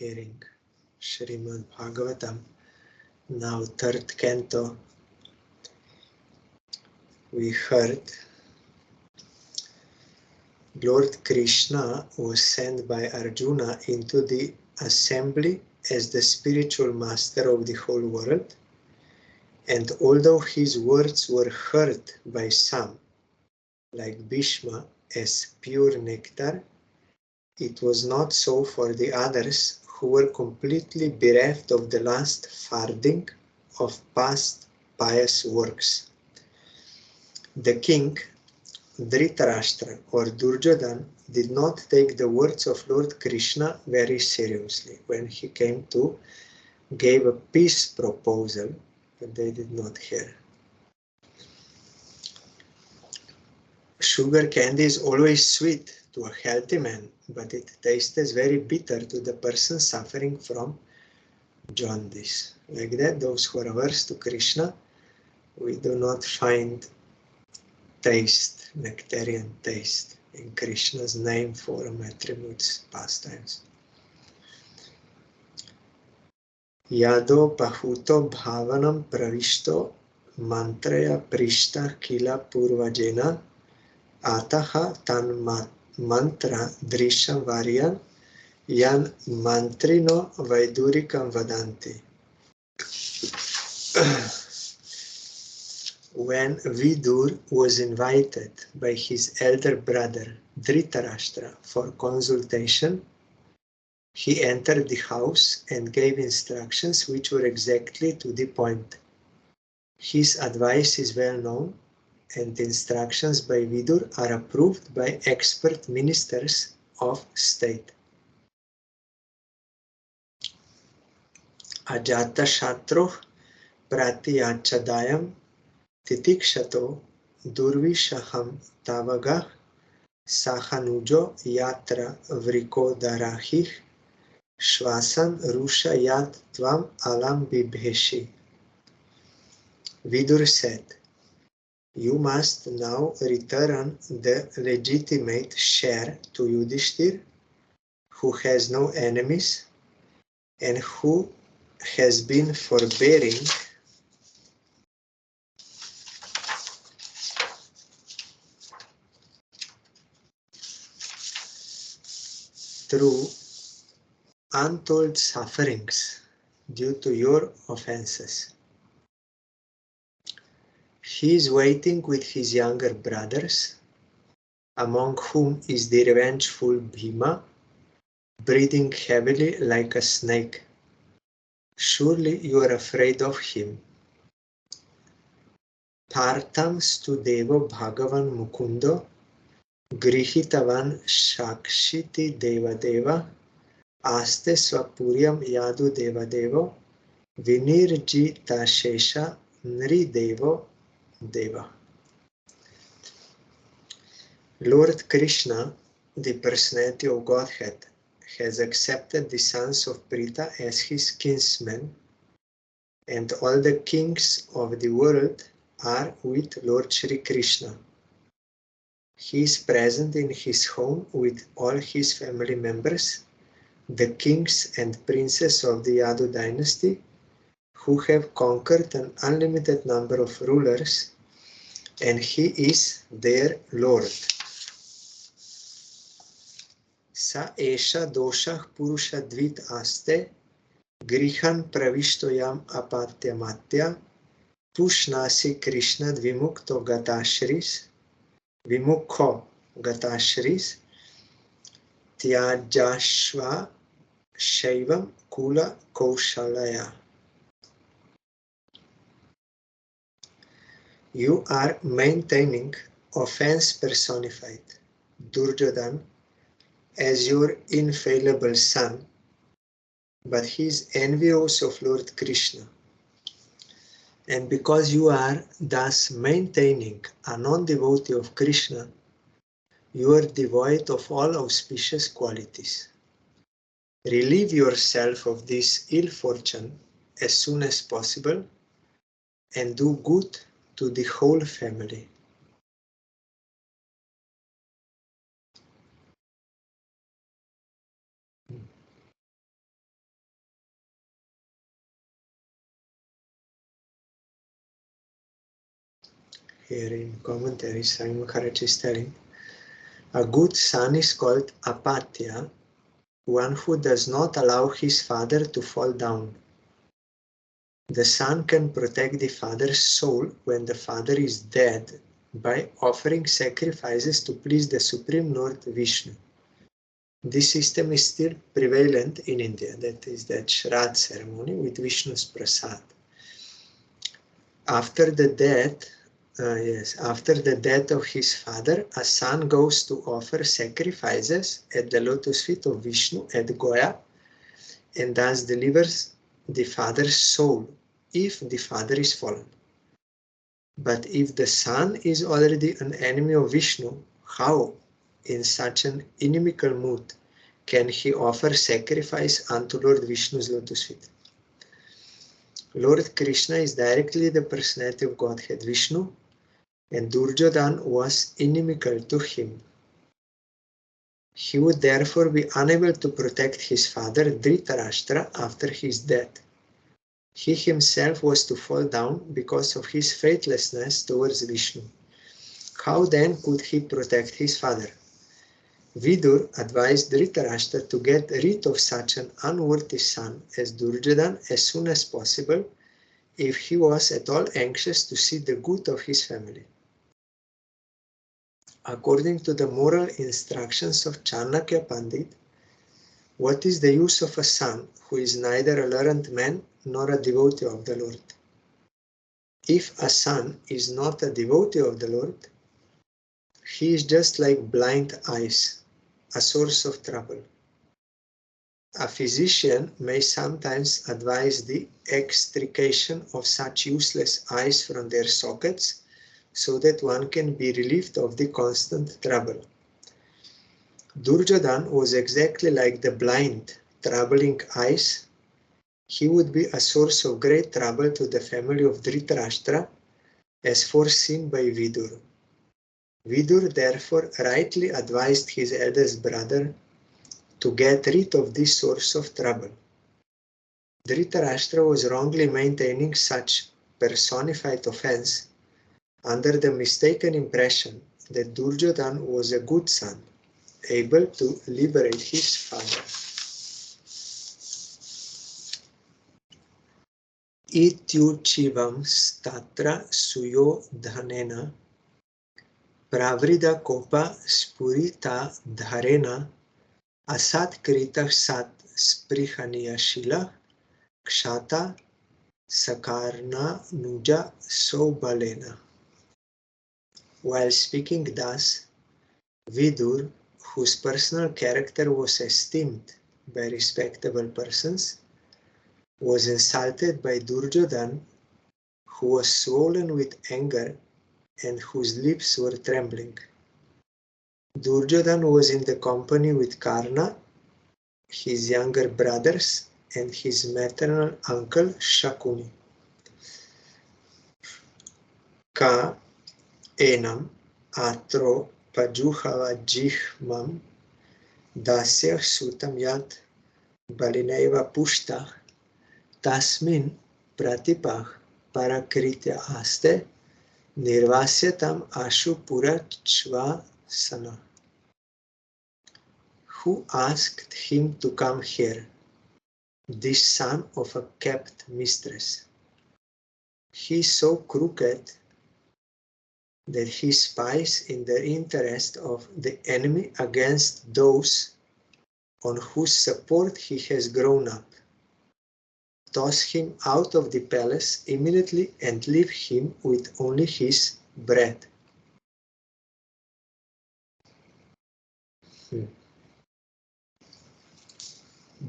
hearing SRIMAD BHAGAVATAM, now third canto. We heard Lord Krishna was sent by Arjuna into the assembly as the spiritual master of the whole world, and although his words were heard by some, like Bhishma, as pure nectar, it was not so for the others who were completely bereft of the last farthing of past pious works. The king, Dhritarashtra or Duryodhana, did not take the words of Lord Krishna very seriously when he came to give a peace proposal, but they did not hear. Sugar candy is always sweet to a healthy man, but it tastes very bitter to the person suffering from jaundice. Like that, those who are averse to Krishna, we do not find taste, nectarian taste, in Krishna's name, form, attributes, pastimes. Yado pahuto bhavanam pravishto mantraya prishta kila purvajena ataha tan mantra drisham varyan yan mantrino vaidurikam vadanti. When Vidur was invited by his elder brother Dhritarashtra for consultation, he entered the house and gave instructions which were exactly to the point. His advice is well known, and instructions by Vidur are approved by expert ministers of state. Ajata Shatruh Pratyachadayam Titikshato Durvishaham Tavagah Sahanujo Yatra Vriko Darahih Shvasan Rusha Yat Tvam Alam Bibheshi. Vidur said, "You must now return the legitimate share to Yudhishthir, who has no enemies and who has been forbearing through untold sufferings due to your offenses. He is waiting with his younger brothers, among whom is the revengeful Bhima, breathing heavily like a snake. Surely you are afraid of him. Partam studevo Bhagavan Mukundo, Grihitavan Shakshiti Devadeva, Aste Swapuryam Yadu Devadevo, Vinirjita Shesha Nridevo Deva. Lord Krishna, the personality of Godhead, has accepted the sons of Pritha as his kinsmen, and all the kings of the world are with Lord Shri Krishna. He is present in his home with all his family members, the kings and princes of the Yadu dynasty, who have conquered an unlimited number of rulers, and he is their Lord. Sa esha doshah purusha dvit aste, grihan pravishtoyam apatyamatya, pushnasi Krishna dvimukto gatashris, vimukho gatashris, tyajashva shaivam kula kaushalaya. You are maintaining offense personified, Duryodhana, as your infallible son, but he is envious of Lord Krishna. And because you are thus maintaining a non-devotee of Krishna, you are devoid of all auspicious qualities. Relieve yourself of this ill fortune as soon as possible and do good to the whole family. here in commentary, Swami Maharaj is telling, a good son is called apatya, one who does not allow his father to fall down. The son can protect the father's soul when the father is dead by offering sacrifices to please the Supreme Lord Vishnu. This system is still prevalent in India, that is that Shraddha ceremony with Vishnu's prasad. After the death of his father, a son goes to offer sacrifices at the lotus feet of Vishnu at Goya and thus delivers the father's soul if the father is fallen. But if the son is already an enemy of Vishnu, how, in such an inimical mood, can he offer sacrifice unto Lord Vishnu's lotus feet? Lord Krishna is directly the personality of Godhead Vishnu, and Duryodhana was inimical to him. He would therefore be unable to protect his father Dhritarashtra after his death. He himself was to fall down because of his faithlessness towards Vishnu. How then could he protect his father? Vidur advised Dhritarashtra to get rid of such an unworthy son as Duryodhana as soon as possible if he was at all anxious to see the good of his family. According to the moral instructions of Chanakya Pandit, what is the use of a son who is neither a learned man nor a devotee of the Lord? If a son is not a devotee of the Lord, he is just like blind eyes, a source of trouble. A physician may sometimes advise the extrication of such useless eyes from their sockets so that one can be relieved of the constant trouble. Duryodhana was exactly like the blind, troubling eyes. He would be a source of great trouble to the family of Dhritarashtra, as foreseen by Vidur. Vidur therefore rightly advised his eldest brother to get rid of this source of trouble. Dhritarashtra was wrongly maintaining such personified offense under the mistaken impression that Duryodhana was a good son, able to liberate his father. Ityuchivam statra suyo dhanena pravrida kopa spurita dharena asat krita sat sprihaniya shila kshata sakarna nuja sobalena. While speaking thus, Vidur, whose personal character was esteemed by respectable persons, was insulted by Duryodhana, who was swollen with anger and whose lips were trembling. Duryodhana was in the company with Karna, his younger brothers, and his maternal uncle Shakuni. Ka enam atro pajuhava jihmam dasya sutam yat balinaiva pushta tasmin pratipah parakritya aste nirvasyatam ashu purachvasana. Who asked him to come here? This son of a kept mistress. He is so crooked that he spies in the interest of the enemy against those on whose support he has grown up. Toss him out of the palace immediately and leave him with only his bread.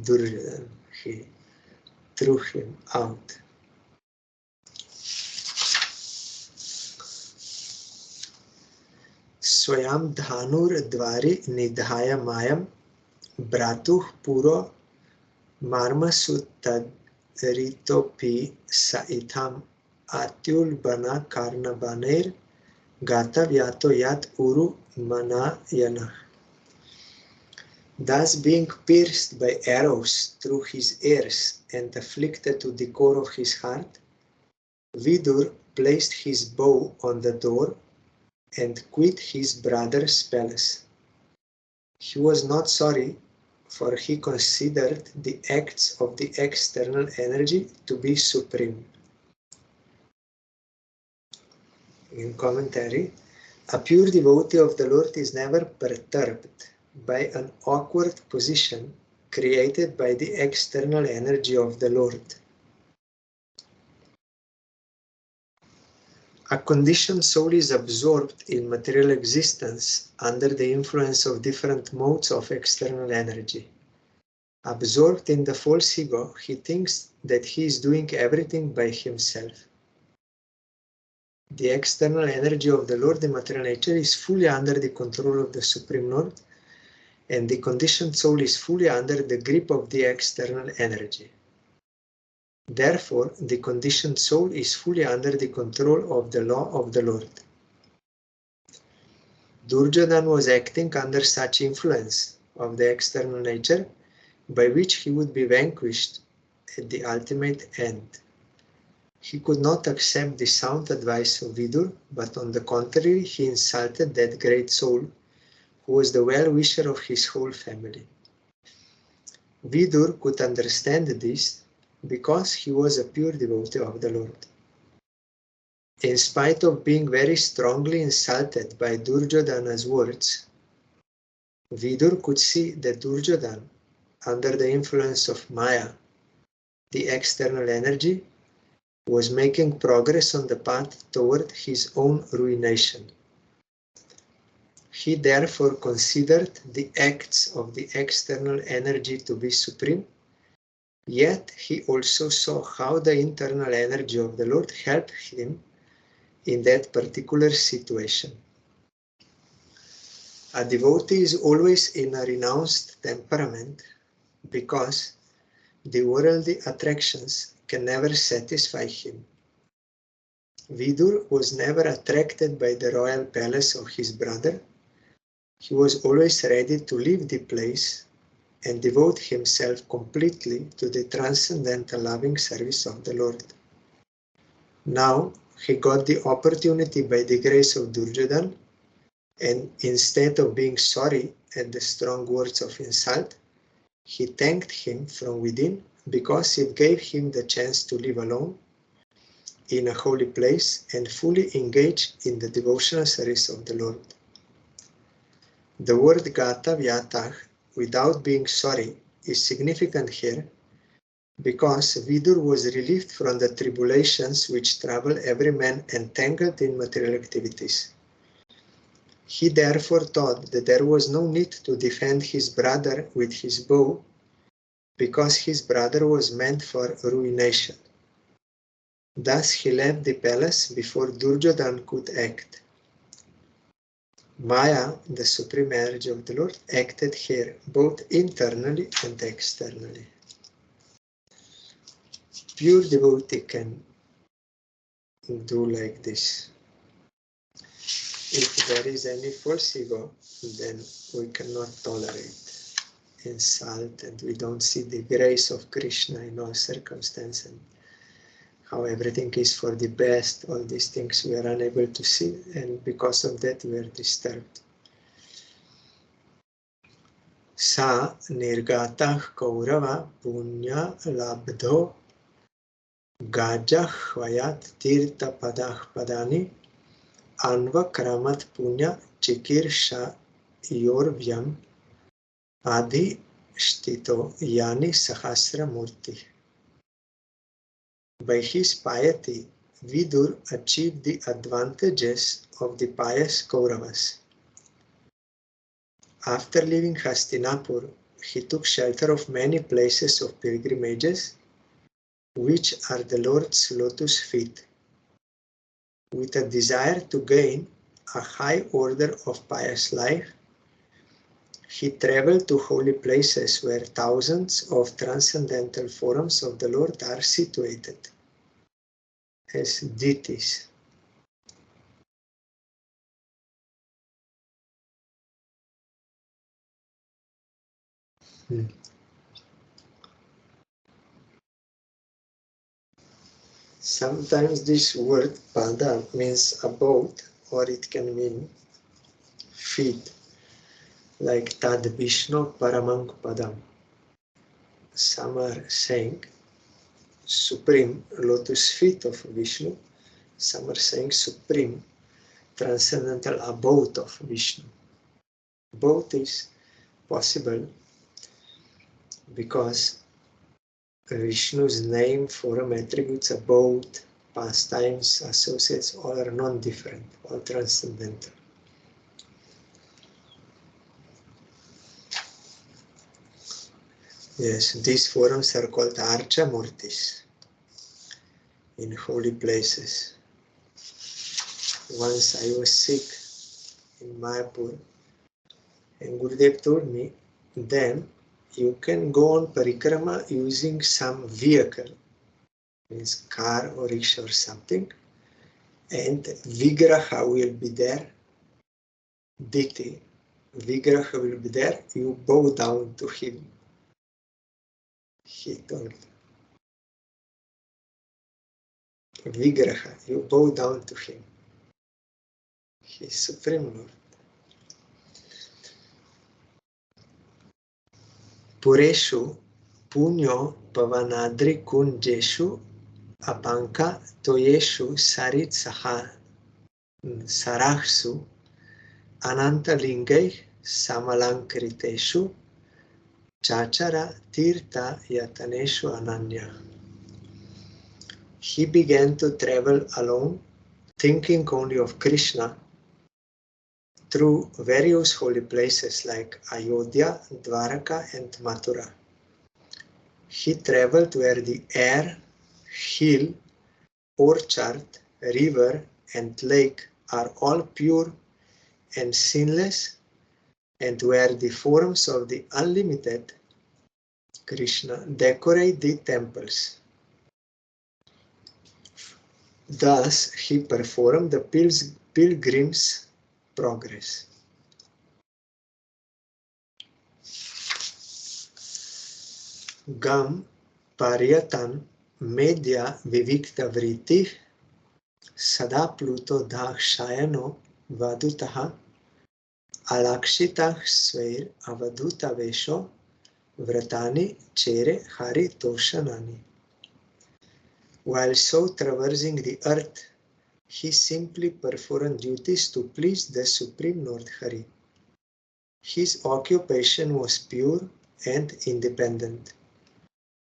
Duryodhana, he threw him out. Swayam dhanur dvari nidhaya mayam bratuh puro marmasutadritopi saitham atyulbana karnabaner gatavyato yat uru manayana. Thus being pierced by arrows through his ears and afflicted to the core of his heart, Vidur placed his bow on the door and quit his brother's palace. He was not sorry, for he considered the acts of the external energy to be supreme. In commentary, a pure devotee of the Lord is never perturbed by an awkward position created by the external energy of the Lord. A conditioned soul is absorbed in material existence under the influence of different modes of external energy. Absorbed in the false ego, he thinks that he is doing everything by himself. The external energy of the Lord, the material nature, is fully under the control of the Supreme Lord, and the conditioned soul is fully under the grip of the external energy. Therefore, the conditioned soul is fully under the control of the law of the Lord. Duryodhana was acting under such influence of the external nature, by which he would be vanquished at the ultimate end. He could not accept the sound advice of Vidur, but on the contrary, he insulted that great soul, who was the well-wisher of his whole family. Vidur could understand this because he was a pure devotee of the Lord. In spite of being very strongly insulted by Duryodhana's words, Vidur could see that Duryodhana, under the influence of Maya, the external energy, was making progress on the path toward his own ruination. He therefore considered the acts of the external energy to be supreme, yet he also saw how the internal energy of the Lord helped him in that particular situation. A devotee is always in a renounced temperament because the worldly attractions can never satisfy him. Vidur was never attracted by the royal palace of his brother. He was always ready to leave the place and devote himself completely to the transcendental loving service of the Lord. Now he got the opportunity by the grace of Duryodhana, and instead of being sorry at the strong words of insult, he thanked him from within because it gave him the chance to live alone in a holy place and fully engage in the devotional service of the Lord. The word Gata Vyatah, without being sorry, is significant here because Vidur was relieved from the tribulations which trouble every man entangled in material activities. He therefore thought that there was no need to defend his brother with his bow because his brother was meant for ruination. Thus he left the palace before Duryodhana could act. Maya, the supreme energy of the Lord, acted here both internally and externally. Pure devotee can do like this. If there is any false ego, then we cannot tolerate insult, and we don't see the grace of Krishna in all circumstances, and how everything is for the best. All these things we are unable to see, and because of that we are disturbed. Sa nirgatah kaurava punya labdho gajah vayat tirtha padah padani anvakramat punya chikirsha yorvyam adi shtito yani sahasra murti. By his piety, Vidur achieved the advantages of the pious Kauravas. After leaving Hastinapur, he took shelter of many places of pilgrimages, which are the Lord's lotus feet. With a desire to gain a high order of pious life, he traveled to holy places where thousands of transcendental forms of the Lord are situated as deities. Sometimes this word pada means about, or it can mean feet, like Tad Vishnu Paramang Padam. Some are saying supreme lotus feet of Vishnu. Some are saying supreme transcendental abode of Vishnu. Both is possible because Vishnu's name, form, attributes, abode, pastimes, associates, all are non-different, all transcendental. Yes, these forms are called Archa Murtis in holy places. Once I was sick in Mayapur, and Gurudev told me, then you can go on parikrama using some vehicle, means car or rickshaw or something, and Vigraha will be there, Diti, Vigraha will be there, you bow down to him. He told. Vigraha, you bow down to him. He is Supreme Lord. Pureshu punyo pavanadri kunjeshu apanka toyeshu sarit saha sarahsu anantalingay samalankriteshu chachara tirtha yataneshu ananya. He began to travel alone, thinking only of Krishna, through various holy places like Ayodhya, Dwaraka and Mathura. He traveled where the air, hill, orchard, river and lake are all pure and sinless, and where the forms of the unlimited Krishna decorate the temples. Thus he performed the pilgrim's progress. Gam Paryatan Medya Vivikta Vriti Sada Pluto Dakshayano Vadutaha Alakshitah Svair Avaduta Vesho Vratani Chere Hari Toshanani. While so traversing the earth, he simply performed duties to please the Supreme Lord Hari. His occupation was pure and independent.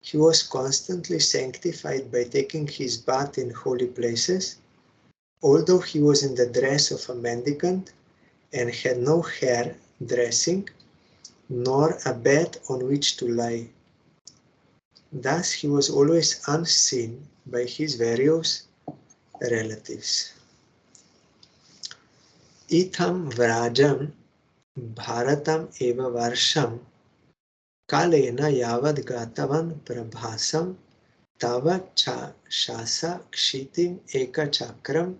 He was constantly sanctified by taking his bath in holy places, although he was in the dress of a mendicant and had no hair dressing, nor a bed on which to lie. Thus he was always unseen by his various relatives. Itham vrajam bharatam eva varsham kalena yavad gatavan prabhasam tava shasa kshitim eka chakram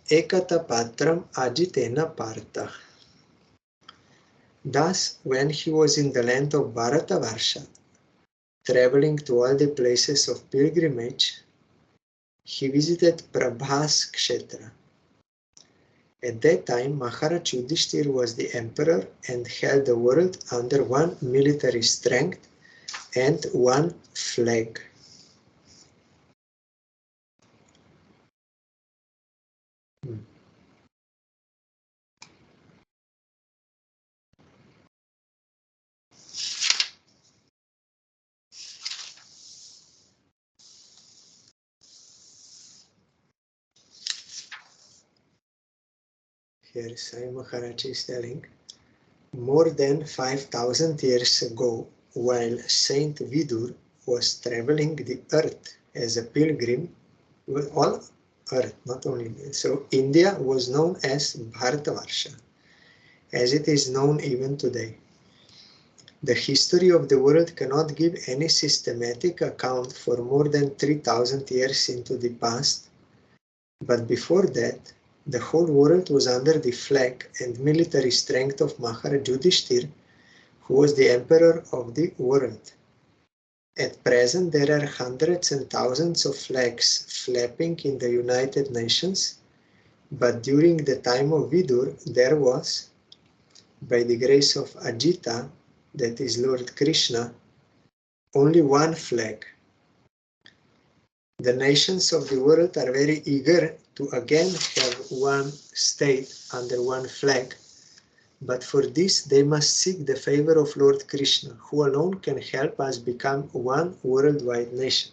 ekata patram ajitena partha. Thus, when he was in the land of Bharatavarsha, traveling to all the places of pilgrimage, he visited Prabhas Kshetra. At that time, Maharaj Yudhishthir was the emperor and held the world under one military strength and one flag. Here Sai Maharaj is telling, more than 5,000 years ago, while Saint Vidur was traveling the earth as a pilgrim, all earth, not only. So India was known as Bharatavarsha, as it is known even today. The history of the world cannot give any systematic account for more than 3,000 years into the past, but before that, the whole world was under the flag and military strength of Maharaj Yudhishthir, who was the emperor of the world. At present, there are hundreds and thousands of flags flapping in the United Nations, but during the time of Vidur, there was, by the grace of Ajita, that is Lord Krishna, only one flag. The nations of the world are very eager to again have one state under one flag, but for this they must seek the favor of Lord Krishna, who alone can help us become one worldwide nation.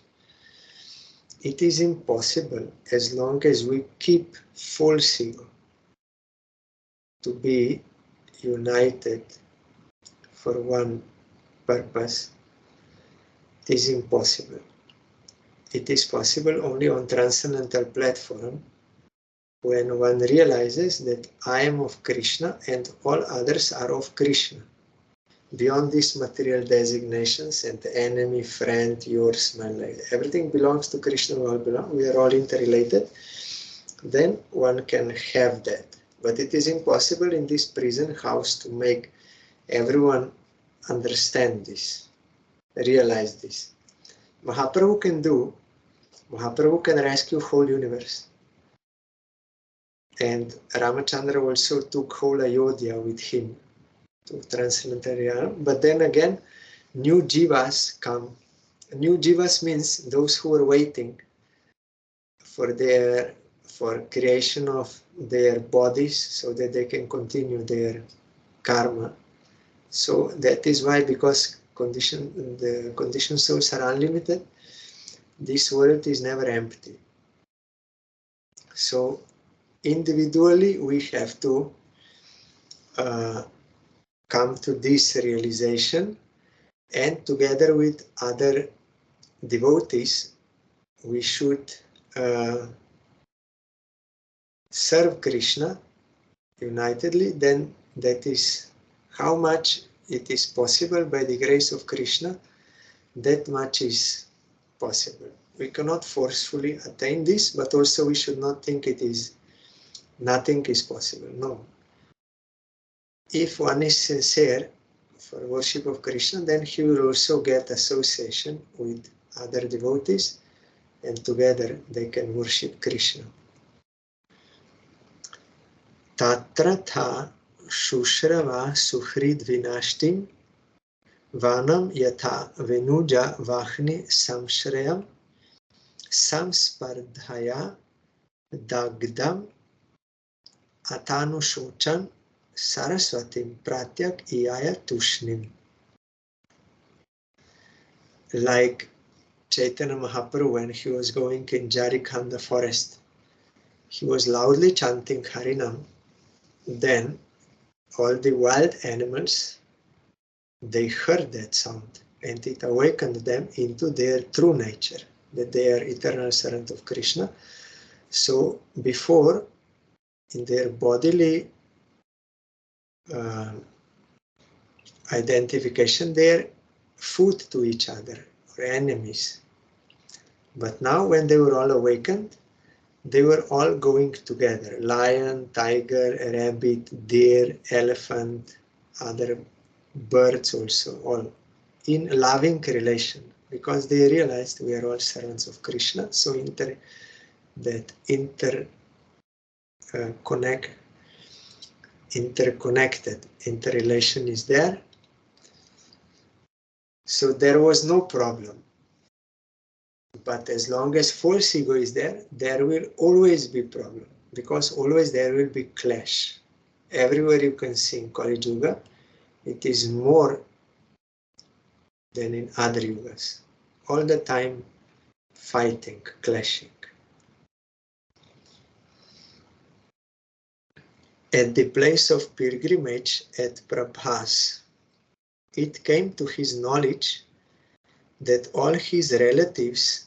It is impossible as long as we keep false ego to be united for one purpose. It is impossible. It is possible only on transcendental platform, when one realizes that I am of Krishna and all others are of Krishna. Beyond these material designations and enemy, friend, yours, my life, everything belongs to Krishna, we are all interrelated, then one can have that. But it is impossible in this prison house to make everyone understand this, realize this. Mahaprabhu can do, Mahaprabhu can rescue whole universe. And Ramachandra also took whole Ayodhya with him to transcendental realm. But then again, new jivas come. New jivas means those who are waiting for creation of their bodies so that they can continue their karma. So that is why, because the conditioned souls are unlimited, this world is never empty. So individually we have to come to this realization, and together with other devotees we should serve Krishna unitedly. Then that is how much it is possible by the grace of Krishna, that much is possible. We cannot forcefully attain this, but also we should not think nothing is possible. No. If one is sincere for worship of Krishna, then he will also get association with other devotees, and together they can worship Krishna. Tatra tha shushrava suhrid vinashtim vanam yatha venuja vahni samshrayam samspardhaya dagdam atanu shochan saraswatim pratyak iyaya tushnim. Like Chaitanya Mahaprabhu, when he was going in Jarikhanda forest, he was loudly chanting Harinam. Then all the wild animals, they heard that sound, and it awakened them into their true nature, that they are eternal servant of Krishna. So before, in their bodily identification, they are food to each other, or enemies. But now when they were all awakened, they were all going together. Lion, tiger, rabbit, deer, elephant, other birds also, all in loving relation, because they realized we are all servants of Krishna. So interconnected interrelation is there. So there was no problem. But as long as false ego is there, there will always be problem, because always there will be clash. Everywhere you can see in Kali Yuga, it is more than in other yugas. All the time fighting, clashing. At the place of pilgrimage at Prabhas, it came to his knowledge that all his relatives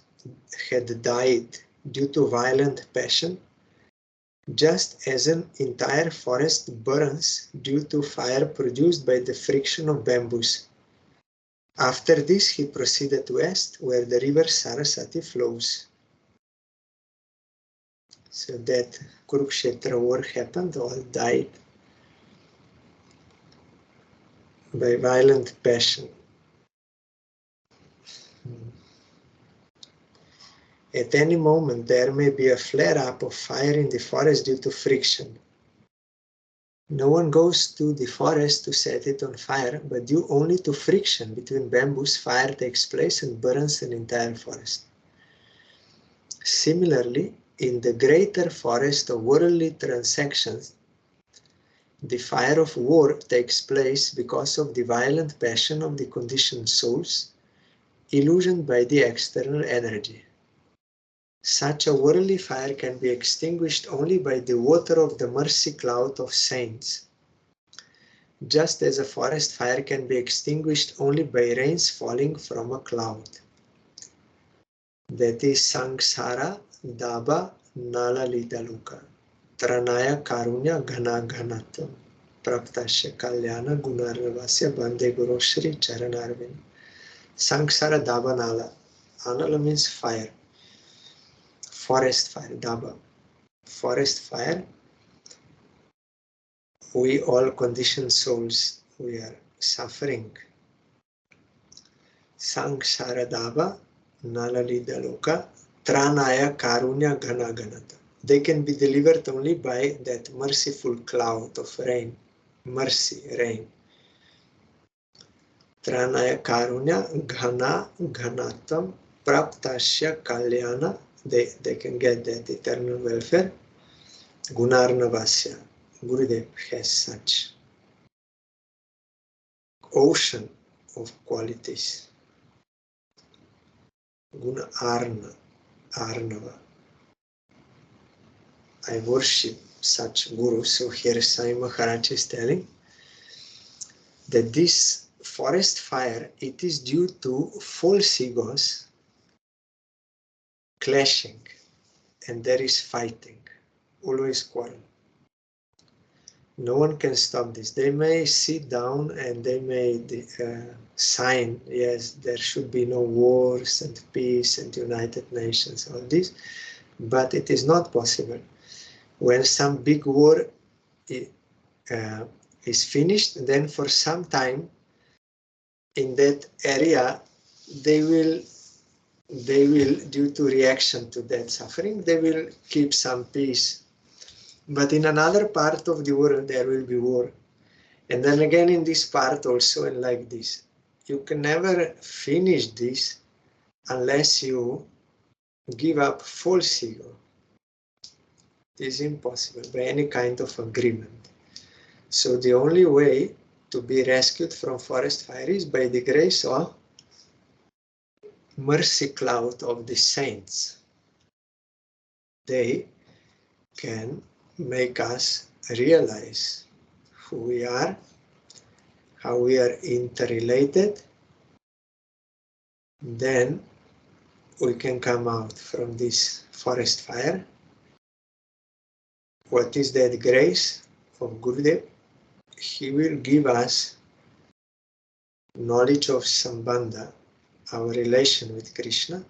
had died due to violent passion, just as an entire forest burns due to fire produced by the friction of bamboos. After this, he proceeded west, where the river Saraswati flows. So that Kurukshetra war happened, all died by violent passion. At any moment there may be a flare-up of fire in the forest due to friction. No one goes to the forest to set it on fire, but due only to friction between bamboos, fire takes place and burns an entire forest. Similarly, in the greater forest of worldly transactions, the fire of war takes place because of the violent passion of the conditioned souls, illusioned by the external energy. Such a worldly fire can be extinguished only by the water of the mercy cloud of saints, just as a forest fire can be extinguished only by rains falling from a cloud. That is Sangsara Daba Nala Lidaluka, Tranaya Karunya Ghana Ghanatam, Praptasya Kalyana Gunarvasya Bande Guru Shri Charanarvin. Sangsara Daba Nala. Anala means fire. Forest fire, Daba. Forest fire. We all conditioned souls, we are suffering. Sangsara Daba Nalalida Loka Tranaya Karunya Ghana Ganata. They can be delivered only by that merciful cloud of rain. Mercy, rain. Tranaya Karunya Ghana Ghanatam Praptasya Kalyana. They can get that eternal welfare. Gunarnavasya. Gurudev has such ocean of qualities. Guna Arnava. I worship such gurus. So here Sai Maharaj is telling that this forest fire, it is due to false egos clashing, and there is fighting, always quarrel. No one can stop this. They may sit down and they may sign, yes, there should be no wars and peace and United Nations, all this, but it is not possible. When some big war is finished, then for some time in that area, they will, due to reaction to that suffering, they will keep some peace. But in another part of the world, there will be war. And then again in this part also, and like this. You can never finish this unless you give up false ego. It is impossible by any kind of agreement. So the only way to be rescued from forest fire is by the grace of mercy cloud of the saints. They can make us realize who we are, how we are interrelated. Then we can come out from this forest fire. What is that grace of Gurudev? He will give us knowledge of Sambandha, our relation with Krishna,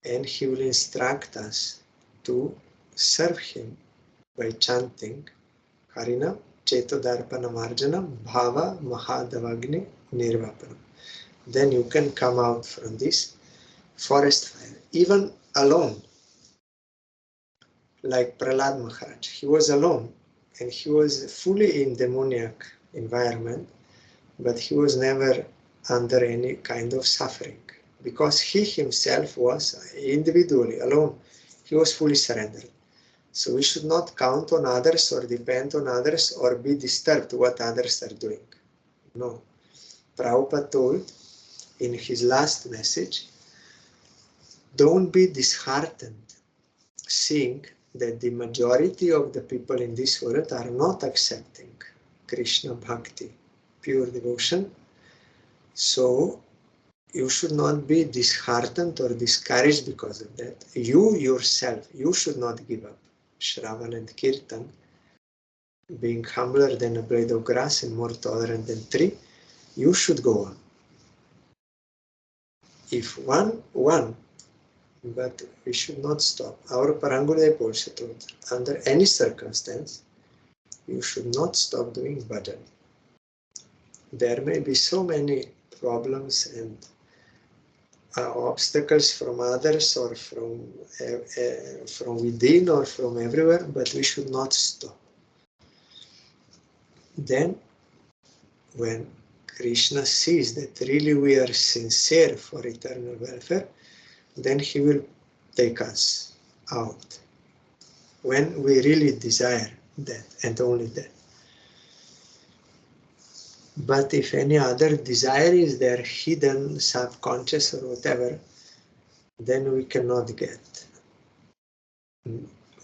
and he will instruct us to serve him by chanting Harinam Chetodarpana Marjanam Bhava Mahadavagni Nirvapanam. Then you can come out from this forest fire, even alone. Like Prahlad Maharaj, he was alone and he was fully in demoniac environment, but he was never under any kind of suffering because he himself was individually alone. He was fully surrendered. So we should not count on others or depend on others or be disturbed what others are doing. No. Prabhupada told in his last message, don't be disheartened seeing that the majority of the people in this world are not accepting Krishna Bhakti, pure devotion. So you should not be disheartened or discouraged because of that. You yourself, you should not give up. Shravan and Kirtan, being humbler than a blade of grass and more tolerant than tree, you should go on. If one, but we should not stop. Our Parangudev also told, under any circumstance, you should not stop doing bhajan. There may be so many problems and obstacles from others or from within or from everywhere, but we should not stop. Then, when Krishna sees that really we are sincere for eternal welfare, then he will take us out. When we really desire that, and only that. But if any other desire is there, hidden, subconscious or whatever, then we cannot get.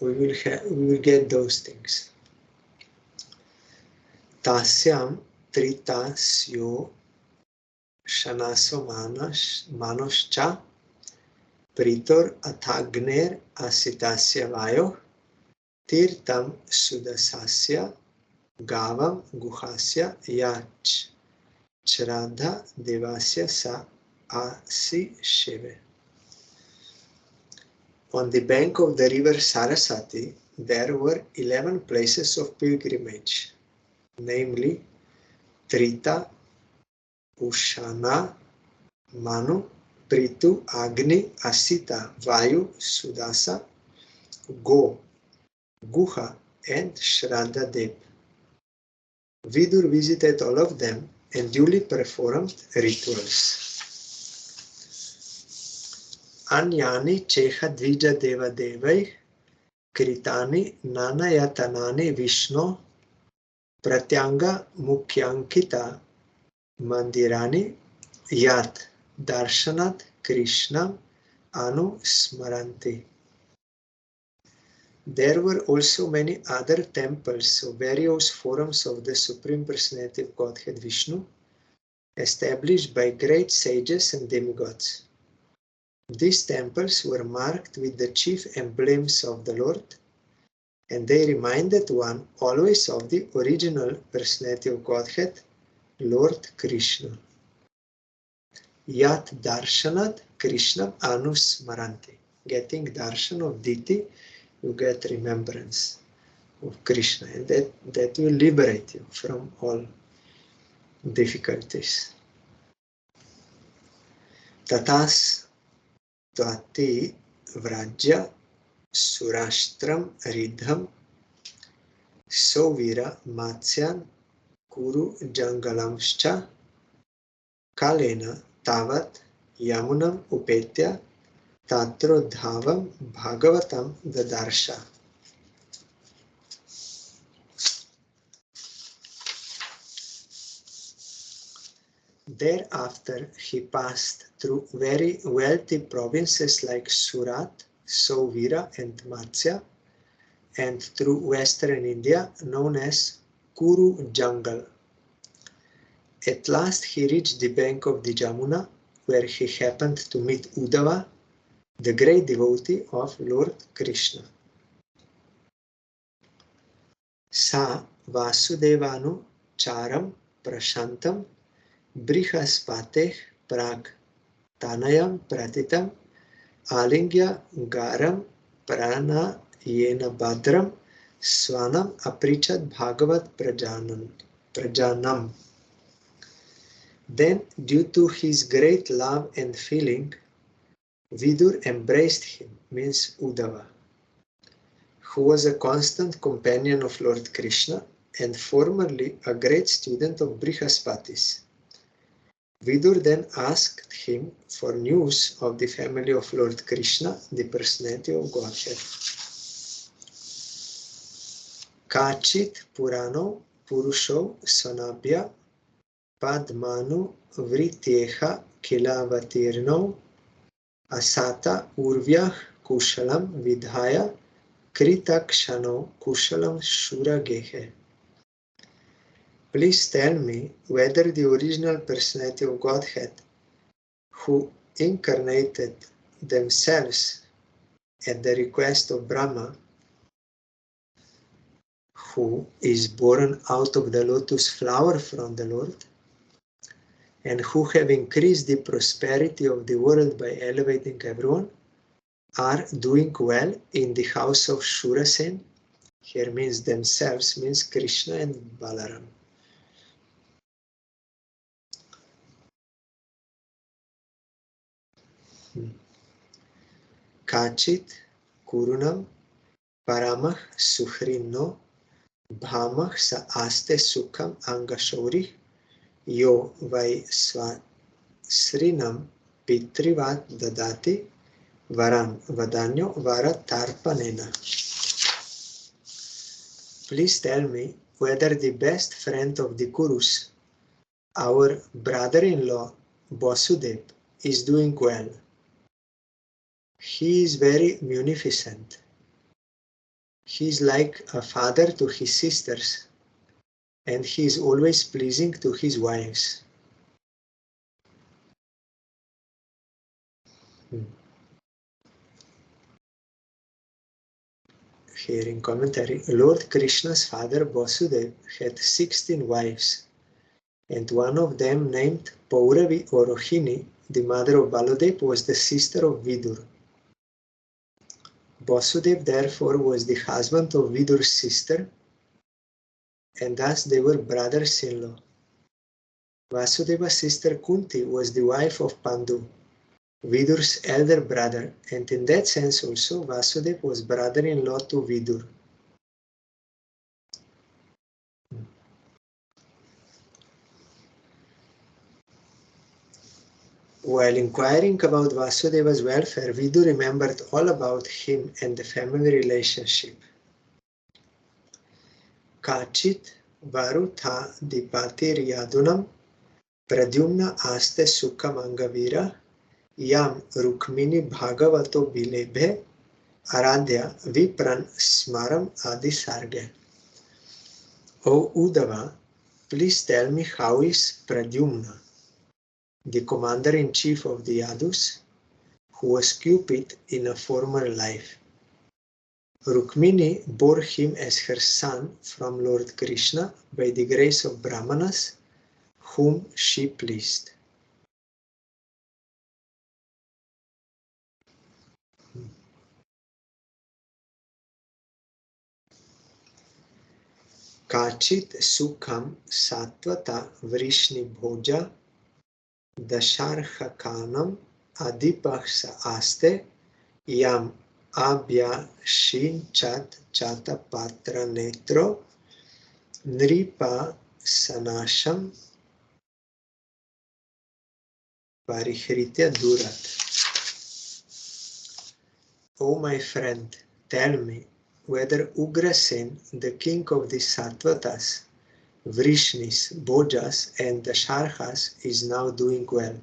We will get those things. Tasyam tritasyo shanaso manoscha pritor athagner asitasya vayo tirtam sudasasya gavam guhasya yach chradha devasya sa asi sheve. On the bank of the river Saraswati, there were 11 places of pilgrimage, namely Trita, Ushana, Manu, Pritu, Agni, Asita, Vayu, Sudasa, Go, Guha, and Shraddha Dev. Vidur visited all of them and duly performed rituals. Anyani cheha dvija deva devai kritani nanayatanani Vishnu pratyanga mukyankita mandirani yat darshanat Krishnam anu smaranti. There were also many other temples of various forms of the Supreme Personality of Godhead Vishnu, established by great sages and demigods. These temples were marked with the chief emblems of the Lord, and they reminded one always of the original Personality of Godhead, Lord Krishna. Yat darshanat Krishnam anu smaranti. Getting darshan of Diti, you get remembrance of Krishna, and that will liberate you from all difficulties. Tatas Tvati Vrajya Surashtram Ridham Sovira Matsyan Kuru Jangalamscha Kalena Tavat Yamunam Upetya Tatro Dhavam Bhagavatam Dadarsha. Thereafter he passed through very wealthy provinces like Surat, Sovira and Matsya, and through western India known as Kuru Jungle. At last he reached the bank of the Jamuna, where he happened to meet Uddhava, the great devotee of Lord Krishna. Sa Vasudevanu Charam Prashantam Brihaspateh Prag Tanayam Pratitam Alingya Garam Prana Yena Badram Swanam Aprichat Bhagavat Prajanam. Then, due to his great love and feeling, Vidur embraced him, means Uddhava, who was a constant companion of Lord Krishna and formerly a great student of Brihaspatis. Vidur then asked him for news of the family of Lord Krishna, the personality of Godhead. Kachit Purano Purusho Sanabhya Padmanu Vrityeha Kilavatirno Asata Urvyah Kushalam Vidhaya Kritakshano Kushalam Shuragehe. Please tell me whether the original personality of Godhead, who incarnated themselves at the request of Brahma, who is born out of the lotus flower from the Lord, and who have increased the prosperity of the world by elevating everyone, are doing well in the house of Shurasen. Here means themselves, means Krishna and Balaram. Kachit kurunam paramah suhrino bhamah sa aste sukham angashauri yo vai srinam pitrivat dadati varam vadanyo varatarpanena. Please tell me whether the best friend of the Kurus, our brother-in-law Vasudev, is doing well. He is very munificent. He is like a father to his sisters, and he is always pleasing to his wives. Here in commentary, Lord Krishna's father Vasudev had 16 wives, and one of them, named Pauravi or Rohini, the mother of Baladev, was the sister of Vidur. Vasudev therefore was the husband of Vidur's sister, and thus they were brothers-in-law. Vasudeva's sister Kunti was the wife of Pandu, Vidur's elder brother, and in that sense also Vasudev was brother-in-law to Vidur. While inquiring about Vasudeva's welfare, Vidur remembered all about him and the family relationship. Kachit varutha dipati riyadunam pradyumna aste sukhamangavira yam rukmini bhagavato bilebhe aradhya vipran smaram adi sarge. O Uddhava, please tell me how is Pradyumna, the commander-in-chief of the Yadus, who was Cupid in a former life. Rukmini bore him as her son from Lord Krishna by the grace of Brahmanas, whom she pleased. Kachit sukham satvata vrishni bhoja dasharhakanam adipaksa aste yam abhyashinchat chatapatra netro nripa sanasham parihritya durat. O my friend, tell me whether Ugrasen, the king of the Sattvatas, Vrishnis, Bhojas, and the Sharhas, is now doing well.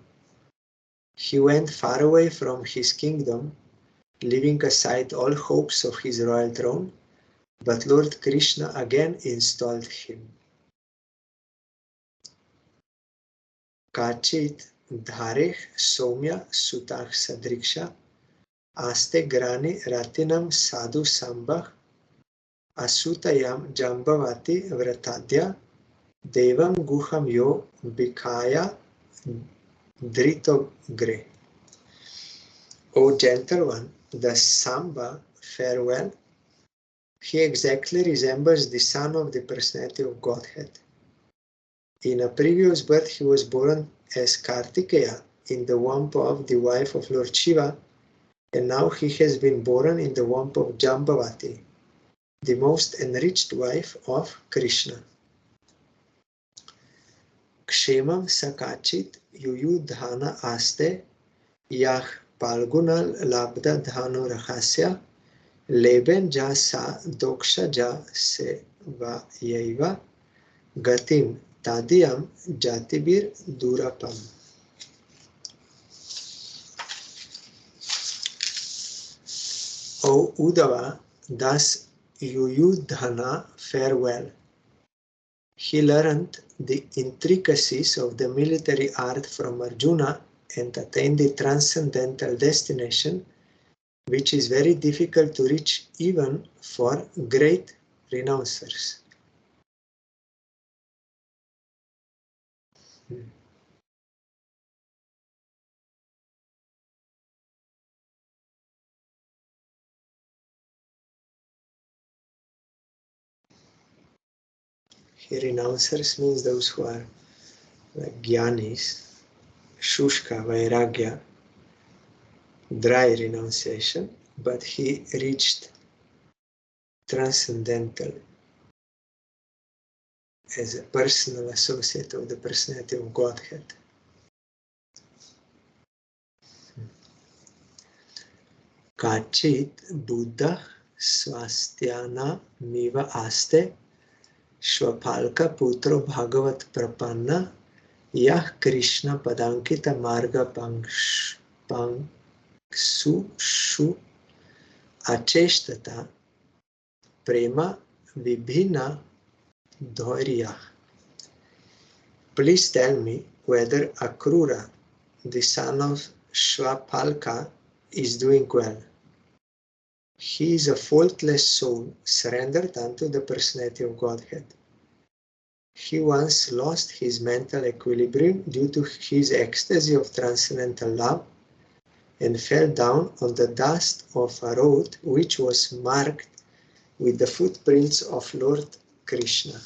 He went far away from his kingdom, leaving aside all hopes of his royal throne, but Lord Krishna again installed him. Kachit dhareh somya sutah sadriksha aste grani ratinam sadhu sambah asutayam jambavati vratadya devam guham yo bikaya dritogre. O gentle one, the Samba fare well. He exactly resembles the son of the personality of Godhead. In a previous birth he was born as Kartikeya in the womb of the wife of Lord Shiva, and now he has been born in the womb of Jambavati, the most enriched wife of Krishna. Kshemam sakachit yuyudhana aste yah palgunal labda dhanu rahasya leben ja sa doksha ja se va yeva gatim tadiyam jatibir durapam. O Uddhava, thus Yuyudhana fare well. He learned the intricacies of the military art from Arjuna and attained the transcendental destination, which is very difficult to reach even for great renouncers. Here, renouncers means those who are like Gyanis, Shushka, Vairagya, dry renunciation, but he reached transcendental as a personal associate of the personality of Godhead. Kachit Buddha Swastyana Miva Aste Shwapalka Putro Bhagavat Prapanna Yah Krishna Padankita Marga Pangsu Shu Acheshtata Prema Vibhina Dhairya. Please tell me whether Akrura, the son of Shwapalka, is doing well. He is a faultless soul surrendered unto the personality of Godhead. He once lost his mental equilibrium due to his ecstasy of transcendental love and fell down on the dust of a road which was marked with the footprints of Lord Krishna.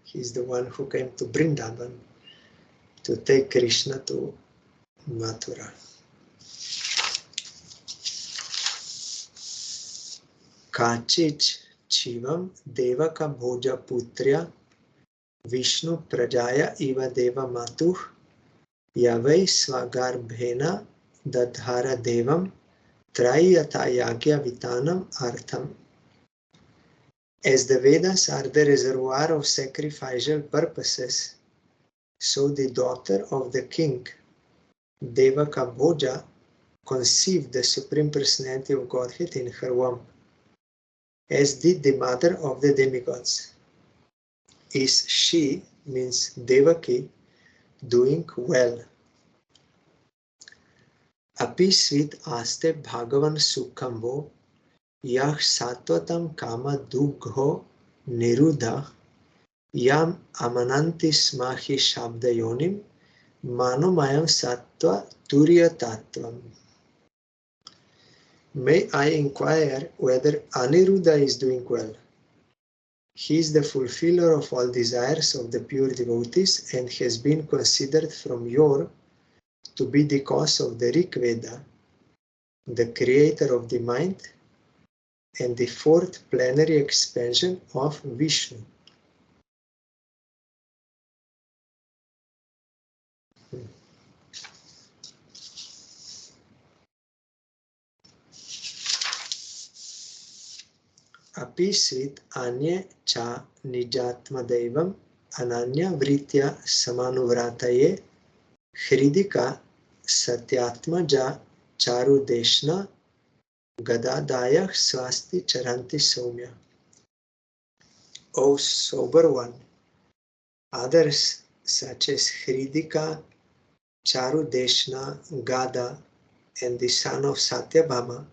He is the one who came to Vrindavan to take Krishna to Mathura. Kachich Chivam Devaka Bhoja Putrya Vishnu Prajaya Iva Deva Matuh Yavai Svagarbhena Dadhara Devam Trayata Yagya Vitanam Artham. As the Vedas are the reservoir of sacrificial purposes, so the daughter of the king, Devaka Bhoja, conceived the Supreme Personality of Godhead in her womb, as did the mother of the demigods. Is she, means Devaki, doing well? Api svit aste bhagavan sukhambo yah satvatam kama dugho nirudha yam amananti smahi shabdayonim manomayam sattva turya tattvam. May I inquire whether Aniruddha is doing well? He is the fulfiller of all desires of the pure devotees and has been considered from yore to be the cause of the Rig Veda, the creator of the mind, and the fourth plenary expansion of Vishnu. Api svit anye cha nijatma devam ananya vritya samanuvrataye hridika satyatma ja charu deshna gadadaya swasti charanti soumya. O sober one, others such as Hridika, Charudeshna, Gada, and the son of Satyabhama,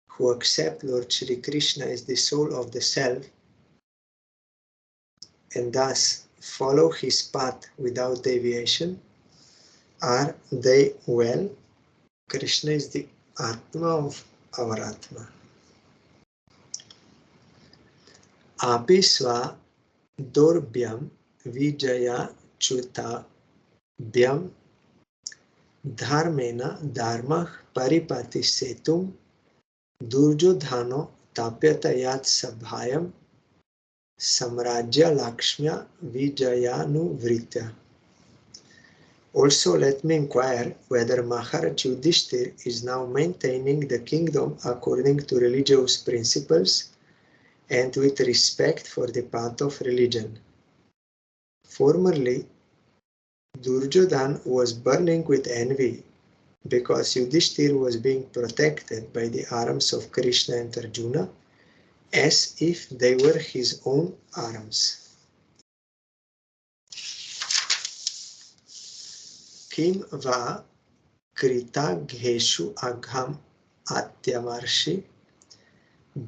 who accept Lord Shri Krishna as the soul of the self, and thus follow his path without deviation, are they well? Krishna is the Atma of our Atma. Apisva Dorbhyam Vijaya Chuta Bhyam Dharmena Dharmah Paripati Setum Durjodhano Tapyatayat Sabhayam Samrajya Lakshmya Vijayanu Vritya. Also let me inquire whether Maharaj Yudhishthir is now maintaining the kingdom according to religious principles and with respect for the path of religion. Formerly, Duryodhana was burning with envy because Yudhishthir was being protected by the arms of Krishna and Arjuna as if they were his own arms. Kim va krita gheshu agham atyamarshi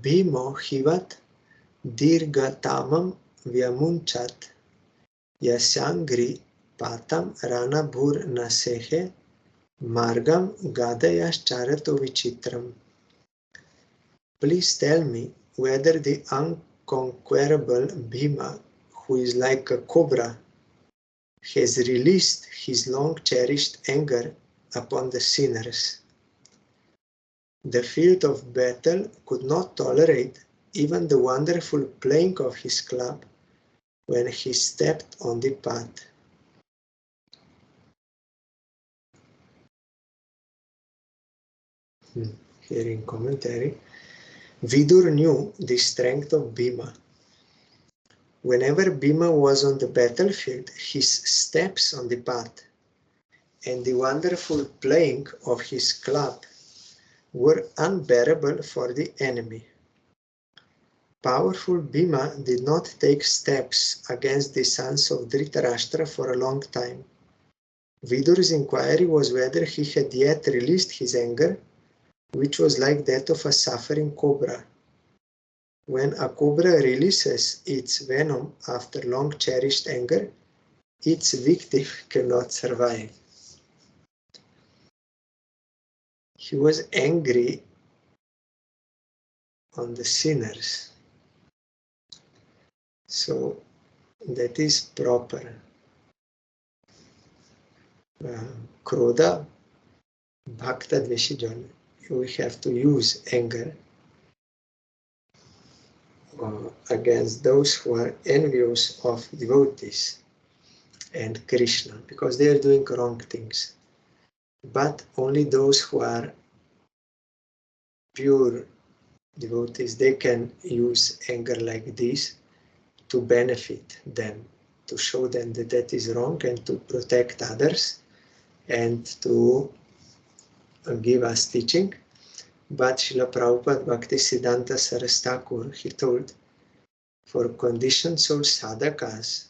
bhimo hivat dirgatamam vyamunchat yasyangri patam ranabhur nasehe margam gadayascharato vichitram. Please tell me whether the unconquerable Bhima, who is like a cobra, has released his long-cherished anger upon the sinners. The field of battle could not tolerate even the wonderful playing of his club when he stepped on the path. Here in commentary, Vidur knew the strength of Bhima. Whenever Bhima was on the battlefield, his steps on the path and the wonderful playing of his club were unbearable for the enemy. Powerful Bhima did not take steps against the sons of Dhritarashtra for a long time. Vidur's inquiry was whether he had yet released his anger, which was like that of a suffering cobra. When a cobra releases its venom after long cherished anger, its victim cannot survive. He was angry on the sinners. So that is proper. Krodha, bhakta dveshijan. We have to use anger against those who are envious of devotees and Krishna, because they are doing wrong things. But only those who are pure devotees, they can use anger like this to benefit them, to show them that that is wrong and to protect others and to give us teaching. But Srila Prabhupada Bhaktisiddhanta Saraswati Thakur, he told, for conditioned soul sadhakas,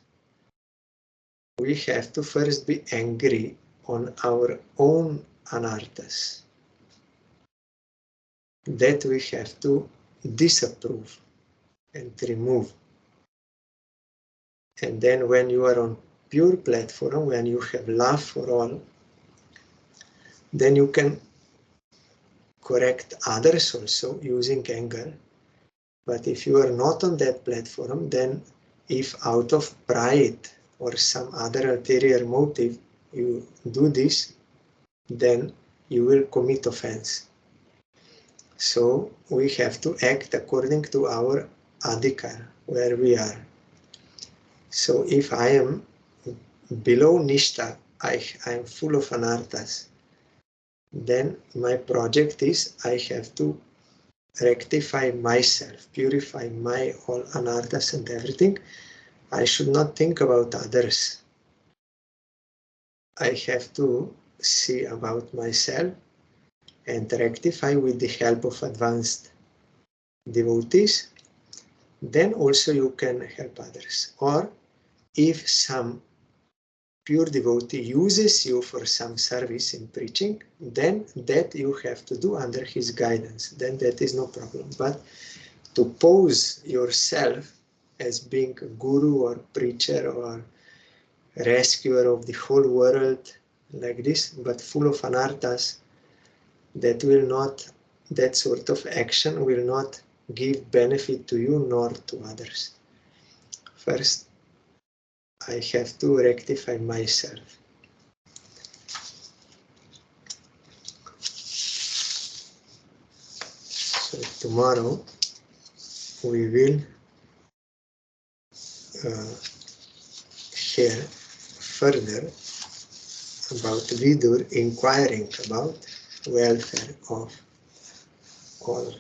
we have to first be angry on our own anarthas. That we have to disapprove and remove. And then when you are on pure platform, when you have love for all, then you can correct others also using anger. But if you are not on that platform, then if out of pride or some other ulterior motive you do this, then you will commit offense. So we have to act according to our adhikar, where we are. So if I am below Nishta, I am full of anarthas, then my project is I have to rectify myself, purify my all anarthas and everything. I should not think about others. I have to see about myself and rectify with the help of advanced devotees. Then also you can help others. Or if some pure devotee uses you for some service in preaching, then that you have to do under his guidance. Then that is no problem. But to pose yourself as being a guru or preacher or rescuer of the whole world like this, but full of anarthas, that will not, that sort of action will not give benefit to you nor to others. First, I have to rectify myself. So tomorrow we will hear further about Vidur inquiring about welfare of all